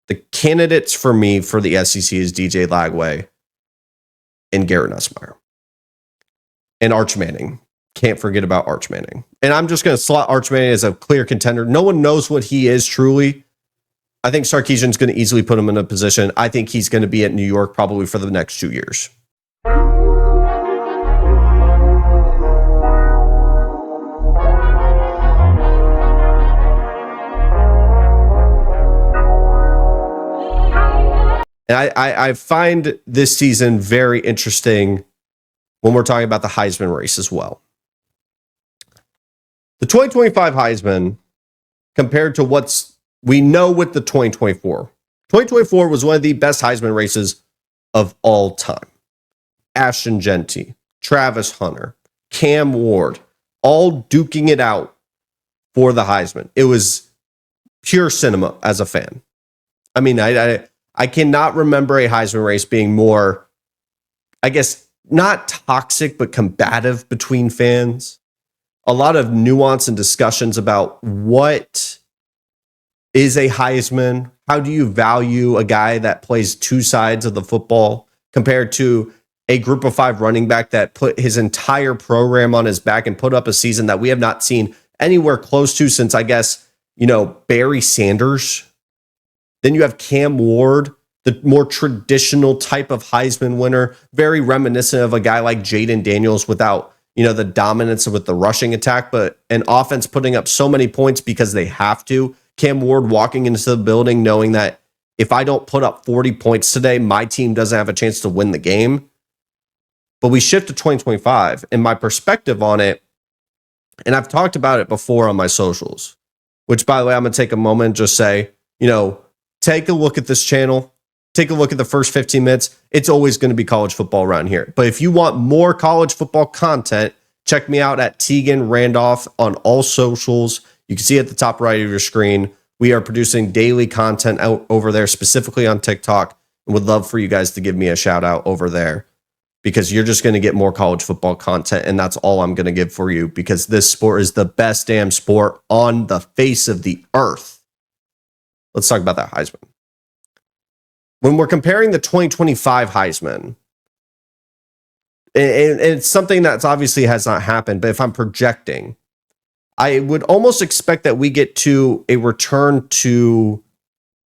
The candidates for me for the SEC is DJ Lagway and Garrett Nussmeier. And Arch Manning. Can't forget about Arch Manning. And I'm just going to slot Arch Manning as a clear contender. No one knows what he is truly. I think Sarkisian's going to easily put him in a position. I think he's going to be at New York probably for the next 2 years. And I find this season very interesting when we're talking about the Heisman race as well. The 2025 Heisman compared to what's we know with the 2024. 2024 was one of the best Heisman races of all time. Ashton Genty, Travis Hunter, Cam Ward, all duking it out for the Heisman. It was pure cinema as a fan. I mean, I cannot remember a Heisman race being more, I guess, not toxic, but combative between fans. A lot of nuance and discussions about what is a Heisman. How do you value a guy that plays two sides of the football compared to a group of 5 running back that put his entire program on his back and put up a season that we have not seen anywhere close to since, I guess, Barry Sanders. Then you have Cam Ward, the more traditional type of Heisman winner, very reminiscent of a guy like Jaden Daniels without, the dominance with the rushing attack, but an offense putting up so many points because they have to. Cam Ward walking into the building knowing that if I don't put up 40 points today, my team doesn't have a chance to win the game. But we shift to 2025, and my perspective on it, and I've talked about it before on my socials, which, by the way, I'm going to take a moment and just say, take a look at this channel. Take a look at the first 15 minutes. It's always going to be college football around here. But if you want more college football content, check me out at Tegan Randolph on all socials. You can see at the top right of your screen. We are producing daily content out over there, specifically on TikTok, and would love for you guys to give me a shout out over there because you're just going to get more college football content, and that's all I'm going to give for you because this sport is the best damn sport on the face of the earth. Let's talk about that Heisman. When we're comparing the 2025 Heisman, and it's something that's obviously has not happened, but if I'm projecting, I would almost expect that we get to a return to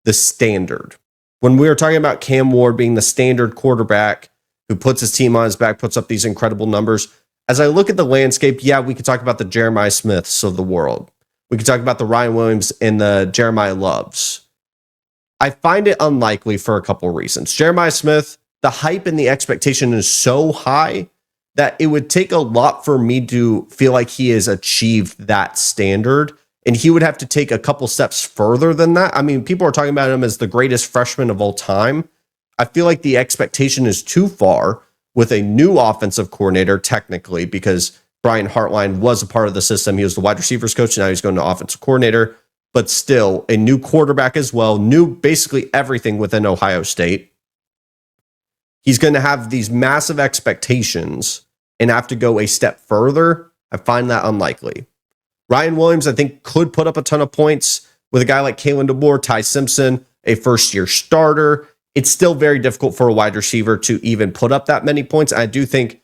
the standard. When we were talking about Cam Ward being the standard quarterback who puts his team on his back, puts up these incredible numbers, as I look at the landscape, yeah, we could talk about the Jeremiah Smiths of the world. We could talk about the Ryan Williams and the Jeremiah Loves. I find it unlikely for a couple reasons. Jeremiah Smith, the hype and the expectation is so high that it would take a lot for me to feel like he has achieved that standard. And he would have to take a couple steps further than that. I mean, people are talking about him as the greatest freshman of all time. I feel like the expectation is too far with a new offensive coordinator, technically, because Brian Hartline was a part of the system. He was the wide receivers coach. Now he's going to offensive coordinator. But still, a new quarterback as well, new basically everything within Ohio State. He's going to have these massive expectations and have to go a step further. I find that unlikely. Ryan Williams, I think, could put up a ton of points with a guy like Kalen DeBoer, Ty Simpson, a first-year starter. It's still very difficult for a wide receiver to even put up that many points. I do think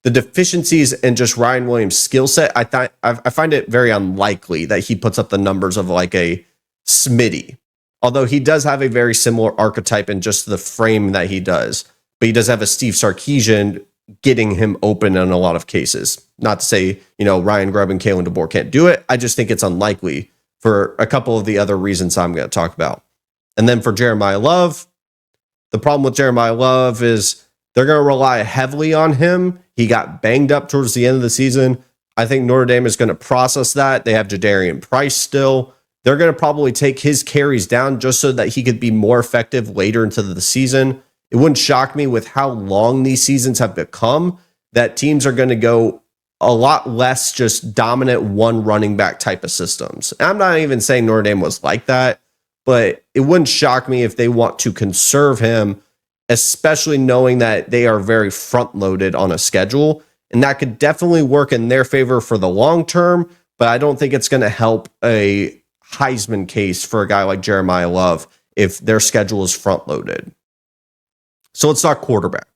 the deficiencies in just Ryan Williams' skill set, I find it very unlikely that he puts up the numbers of like a Smitty. Although he does have a very similar archetype in just the frame that he does. But he does have a Steve Sarkisian getting him open in a lot of cases. Not to say, Ryan Grubb and Kalen DeBoer can't do it. I just think it's unlikely for a couple of the other reasons I'm going to talk about. And then for Jeremiah Love, the problem with Jeremiah Love is they're going to rely heavily on him. He got banged up towards the end of the season. I think Notre Dame is going to process that. They have Jadarian Price still. They're going to probably take his carries down just so that he could be more effective later into the season. It wouldn't shock me with how long these seasons have become that teams are going to go a lot less just dominant one running back type of systems. And I'm not even saying Notre Dame was like that, but it wouldn't shock me if they want to conserve him, especially knowing that they are very front loaded on a schedule. And that could definitely work in their favor for the long term, but I don't think it's going to help a Heisman case for a guy like Jeremiah Love if their schedule is front loaded. So let's talk quarterback,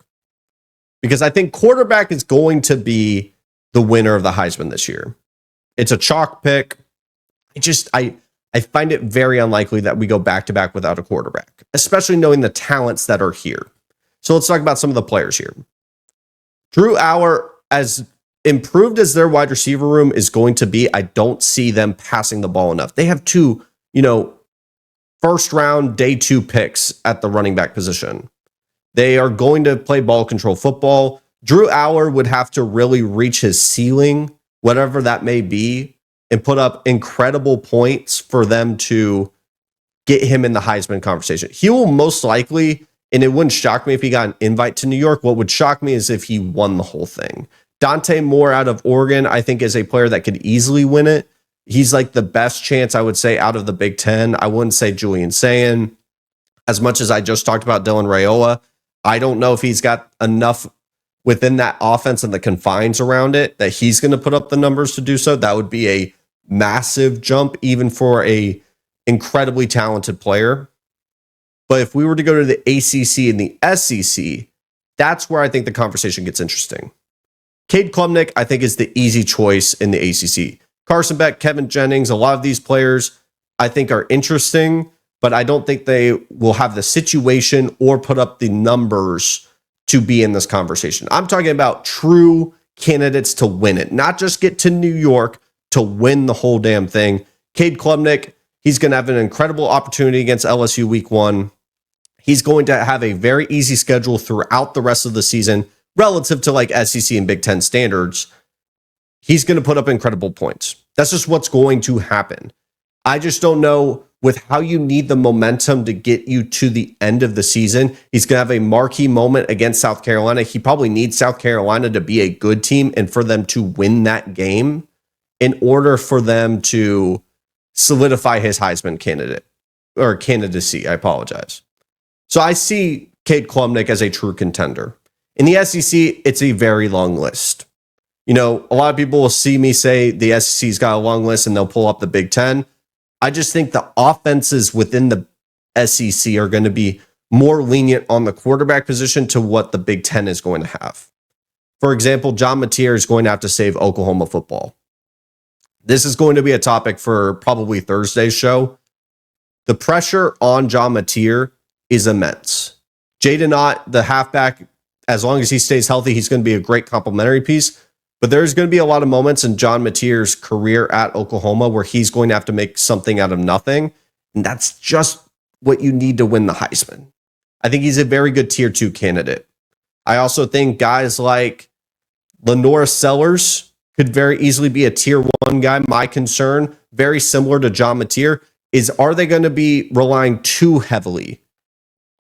because I think quarterback is going to be the winner of the Heisman this year. It's a chalk pick. I find it very unlikely that we go back to back without a quarterback, especially knowing the talents that are here. So let's talk about some of the players here. Drew Aller, as improved as their wide receiver room is going to be, I don't see them passing the ball enough. They have two, first round day 2 picks at the running back position. They are going to play ball control football. Drew Aller would have to really reach his ceiling, whatever that may be, and put up incredible points for them to get him in the Heisman conversation. He will most likely, and it wouldn't shock me if he got an invite to New York. What would shock me is if he won the whole thing. Dante Moore out of Oregon, I think, is a player that could easily win it. He's like the best chance, I would say, out of the Big Ten. I wouldn't say Julian Sayin. As much as I just talked about Dylan Raiola, I don't know if he's got enough within that offense and the confines around it that he's going to put up the numbers to do so. That would be a massive jump, even for a incredibly talented player. But if we were to go to the ACC and the SEC, that's where I think the conversation gets interesting. Cade Klubnik, I think, is the easy choice in the ACC. Carson Beck, Kevin Jennings, a lot of these players I think are interesting, but I don't think they will have the situation or put up the numbers to be in this conversation. I'm talking about true candidates to win it, not just get to New York to win the whole damn thing. Cade Klubnik, he's going to have an incredible opportunity against LSU week 1. He's going to have a very easy schedule throughout the rest of the season relative to like SEC and Big Ten standards. He's going to put up incredible points. That's just what's going to happen. I just don't know, with how you need the momentum to get you to the end of the season. He's going to have a marquee moment against South Carolina. He probably needs South Carolina to be a good team and for them to win that game in order for them to solidify his Heisman candidate or candidacy. I apologize. So I see Cade Klubnik as a true contender. In the SEC, it's a very long list. A lot of people will see me say the SEC's got a long list and they'll pull up the Big Ten. I just think the offenses within the SEC are going to be more lenient on the quarterback position to what the Big Ten is going to have. For example, John Mateer is going to have to save Oklahoma football. This is going to be a topic for probably Thursday's show. The pressure on John Mateer is immense. Jaden Ott, the halfback, as long as he stays healthy, he's going to be a great complementary piece. But there's going to be a lot of moments in John Mateer's career at Oklahoma where he's going to have to make something out of nothing. And that's just what you need to win the Heisman. I think he's a very good tier 2 candidate. I also think guys like Lenora Sellers could very easily be a tier 1 guy. My concern, very similar to John Mateer, is are they going to be relying too heavily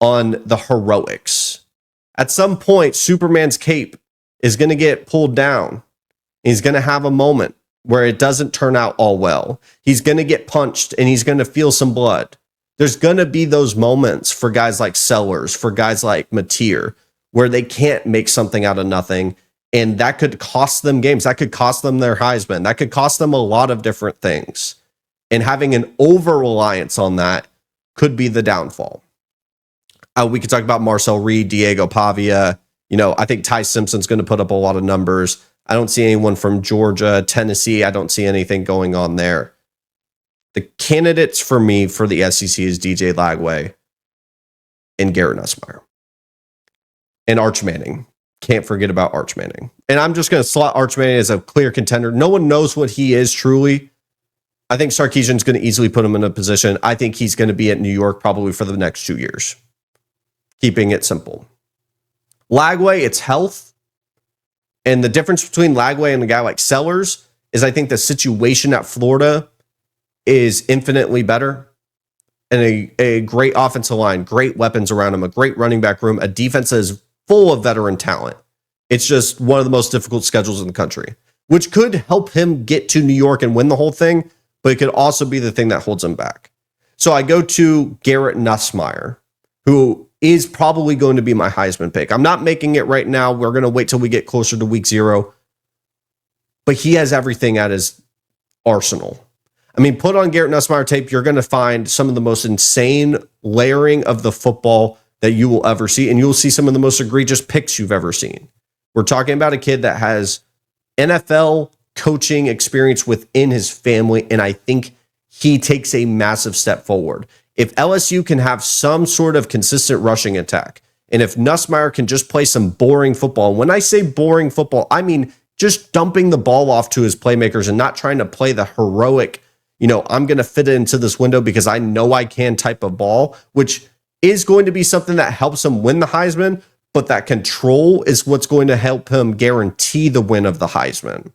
on the heroics? At some point, Superman's cape is going to get pulled down. He's going to have a moment where it doesn't turn out all well. He's going to get punched and he's going to feel some blood. There's going to be those moments for guys like Sellers, for guys like Mateer, where they can't make something out of nothing. And that could cost them games. That could cost them their Heisman. That could cost them a lot of different things. And having an over-reliance on that could be the downfall. We could talk about Marcel Reed, Diego Pavia. I think Ty Simpson's going to put up a lot of numbers. I don't see anyone from Georgia, Tennessee. I don't see anything going on there. The candidates for me for the SEC is DJ Lagway and Garrett Nussmeier. And Arch Manning. Can't forget about Arch Manning. And I'm just going to slot Arch Manning as a clear contender. No one knows what he is truly. I think Sarkisian's going to easily put him in a position. I think he's going to be at New York probably for the next 2 years. Keeping it simple. Lagway, it's health. And the difference between Lagway and a guy like Sellers is I think the situation at Florida is infinitely better. And a great offensive line, great weapons around him, a great running back room, a defense that is full of veteran talent. It's just one of the most difficult schedules in the country, which could help him get to New York and win the whole thing, but it could also be the thing that holds him back. So I go to Garrett Nussmeier, who is probably going to be my Heisman pick. I'm not making it right now. We're going to wait till we get closer to week 0. But he has everything at his arsenal. I mean, put on Garrett Nussmeier tape, you're going to find some of the most insane layering of the football that you will ever see, and you'll see some of the most egregious picks you've ever seen. We're talking about a kid that has NFL coaching experience within his family, and I think he takes a massive step forward. If LSU can have some sort of consistent rushing attack, and if Nussmeier can just play some boring football, and when I say boring football, I mean just dumping the ball off to his playmakers and not trying to play the heroic, I'm going to fit it into this window because I know I can type of ball, which is going to be something that helps him win the Heisman, but that control is what's going to help him guarantee the win of the Heisman.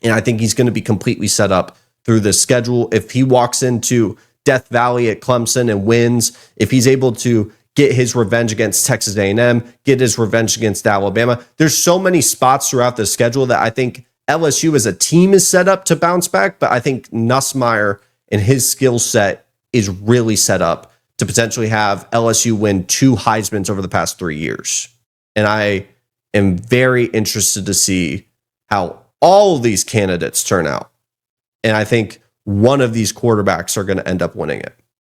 And I think he's going to be completely set up through this schedule. If he walks into Death Valley at Clemson and wins, if he's able to get his revenge against Texas A&M, get his revenge against Alabama, there's so many spots throughout the schedule that I think LSU as a team is set up to bounce back, but I think Nussmeier and his skill set is really set up to potentially have LSU win 2 Heismans over the past 3 years. And I am very interested to see how all of these candidates turn out. And I think one of these quarterbacks are going to end up winning it.